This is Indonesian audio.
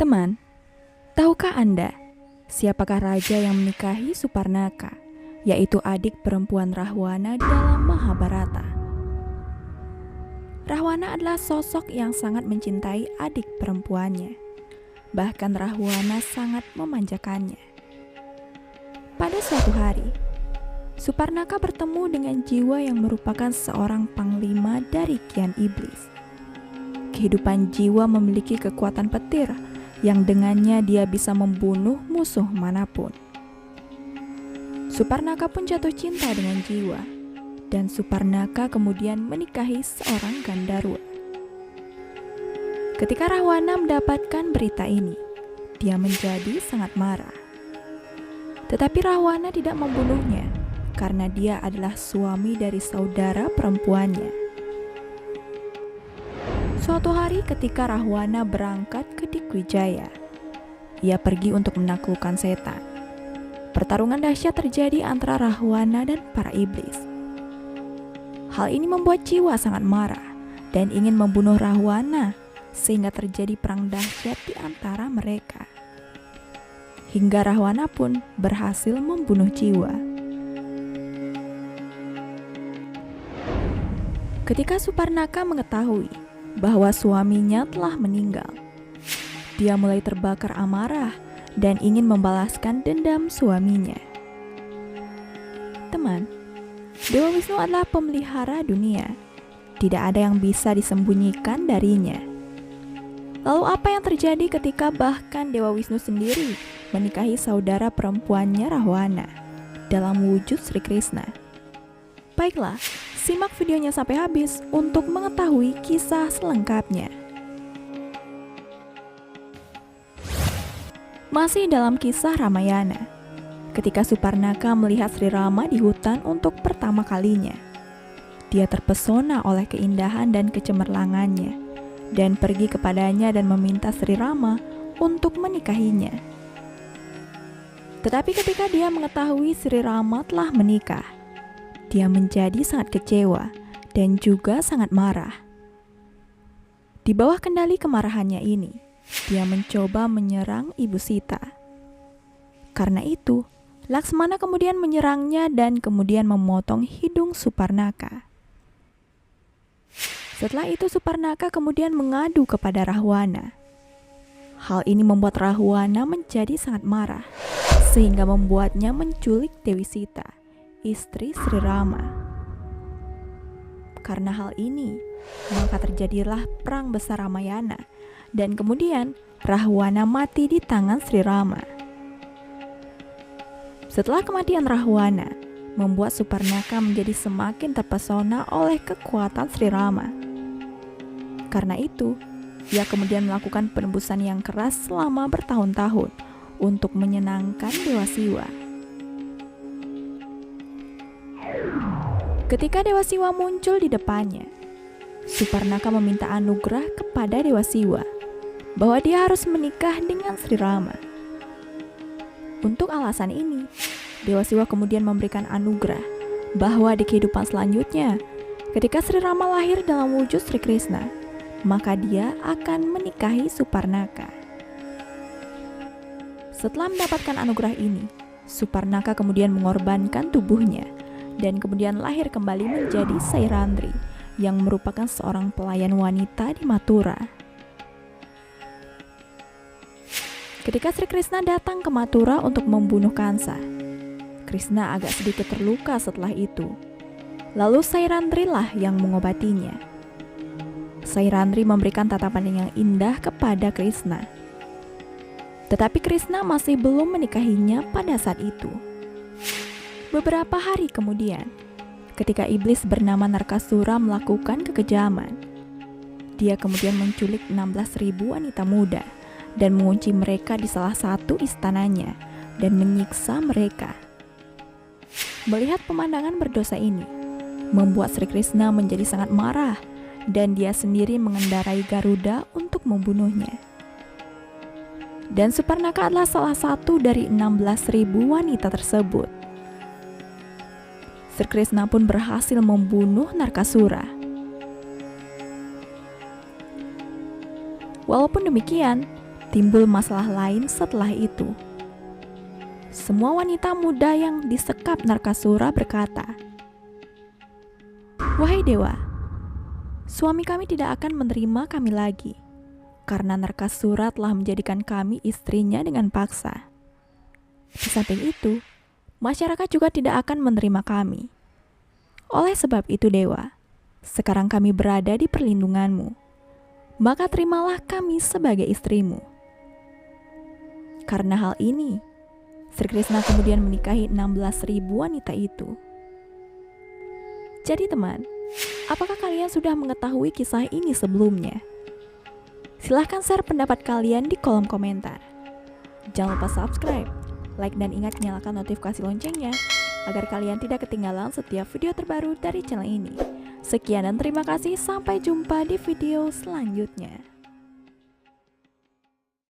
Teman, tahukah Anda siapakah raja yang menikahi Suparnaka, yaitu adik perempuan Rahwana di dalam Mahabharata? Rahwana adalah sosok yang sangat mencintai adik perempuannya. Bahkan Rahwana sangat memanjakannya. Pada suatu hari, Suparnaka bertemu dengan jiwa yang merupakan seorang panglima dari Kian Iblis. Kehidupan jiwa memiliki kekuatan petir yang dengannya dia bisa membunuh musuh manapun. Suparnaka pun jatuh cinta dengan jiwa, dan Suparnaka kemudian menikahi seorang Gandharwa. Ketika Rahwana mendapatkan berita ini, dia menjadi sangat marah. Tetapi Rahwana tidak membunuhnya, karena dia adalah suami dari saudara perempuannya. Suatu hari ketika Rahwana berangkat ke Digwijaya, ia pergi untuk menaklukkan setan. Pertarungan dahsyat terjadi antara Rahwana dan para iblis. Hal ini membuat jiwa sangat marah dan ingin membunuh Rahwana, sehingga terjadi perang dahsyat di antara mereka. Hingga Rahwana pun berhasil membunuh jiwa. Ketika Suparnaka mengetahui bahwa suaminya telah meninggal, dia mulai terbakar amarah dan ingin membalaskan dendam suaminya. Teman, Dewa Wisnu adalah pemelihara dunia. Tidak ada yang bisa disembunyikan darinya. Lalu apa yang terjadi ketika bahkan Dewa Wisnu sendiri menikahi saudara perempuannya Rahwana dalam wujud Sri Krishna? Baiklah, simak videonya sampai habis untuk mengetahui kisah selengkapnya. Masih dalam kisah Ramayana, ketika Suparnaka melihat Sri Rama di hutan untuk pertama kalinya, dia terpesona oleh keindahan dan kecemerlangannya, dan pergi kepadanya dan meminta Sri Rama untuk menikahinya. Tetapi ketika dia mengetahui Sri Rama telah menikah, dia menjadi sangat kecewa dan juga sangat marah. Di bawah kendali kemarahannya ini, dia mencoba menyerang Ibu Sita. Karena itu, Laksmana kemudian menyerangnya dan kemudian memotong hidung Suparnaka. Setelah itu Suparnaka kemudian mengadu kepada Rahwana. Hal ini membuat Rahwana menjadi sangat marah, sehingga membuatnya menculik Dewi Sita, istri Sri Rama. Karena hal ini, maka terjadilah perang besar Ramayana, dan kemudian Rahwana mati di tangan Sri Rama. Setelah kematian Rahwana, membuat Suparnaka menjadi semakin terpesona oleh kekuatan Sri Rama. Karena itu, ia kemudian melakukan penebusan yang keras selama bertahun-tahun untuk menyenangkan Dewa Siwa. Ketika Dewa Siwa muncul di depannya, Suparnaka meminta anugerah kepada Dewa Siwa bahwa dia harus menikah dengan Sri Rama. Untuk alasan ini, Dewa Siwa kemudian memberikan anugerah bahwa di kehidupan selanjutnya, ketika Sri Rama lahir dalam wujud Sri Krishna, maka dia akan menikahi Suparnaka. Setelah mendapatkan anugerah ini, Suparnaka kemudian mengorbankan tubuhnya dan kemudian lahir kembali menjadi Sairandri yang merupakan seorang pelayan wanita di Mathura. Ketika Sri Krishna datang ke Mathura untuk membunuh Kansa, Krishna agak sedikit terluka setelah itu. Lalu Sairandri lah yang mengobatinya. Sairandri memberikan tatapan yang indah kepada Krishna. Tetapi Krishna masih belum menikahinya pada saat itu. Beberapa hari kemudian, ketika iblis bernama Narkasura melakukan kekejaman, dia kemudian menculik 16.000 wanita muda dan mengunci mereka di salah satu istananya dan menyiksa mereka. Melihat pemandangan berdosa ini, membuat Sri Krishna menjadi sangat marah dan dia sendiri mengendarai Garuda untuk membunuhnya. Dan Suparnaka adalah salah satu dari 16.000 wanita tersebut. Sri Krishna pun berhasil membunuh Narkasura. Walaupun demikian, timbul masalah lain setelah itu. Semua wanita muda yang disekap Narkasura berkata, "Wahai dewa, suami kami tidak akan menerima kami lagi, karena Narkasura telah menjadikan kami istrinya dengan paksa. Di samping itu, masyarakat juga tidak akan menerima kami. Oleh sebab itu dewa, sekarang kami berada di perlindunganmu, maka terimalah kami sebagai istrimu." Karena hal ini, Sri Krishna kemudian menikahi 16.000 wanita itu. Jadi teman, apakah kalian sudah mengetahui kisah ini sebelumnya? Silahkan share pendapat kalian di kolom komentar. Jangan lupa subscribe, like, dan ingat nyalakan notifikasi loncengnya agar kalian tidak ketinggalan setiap video terbaru dari channel ini. Sekian dan terima kasih, sampai jumpa di video selanjutnya.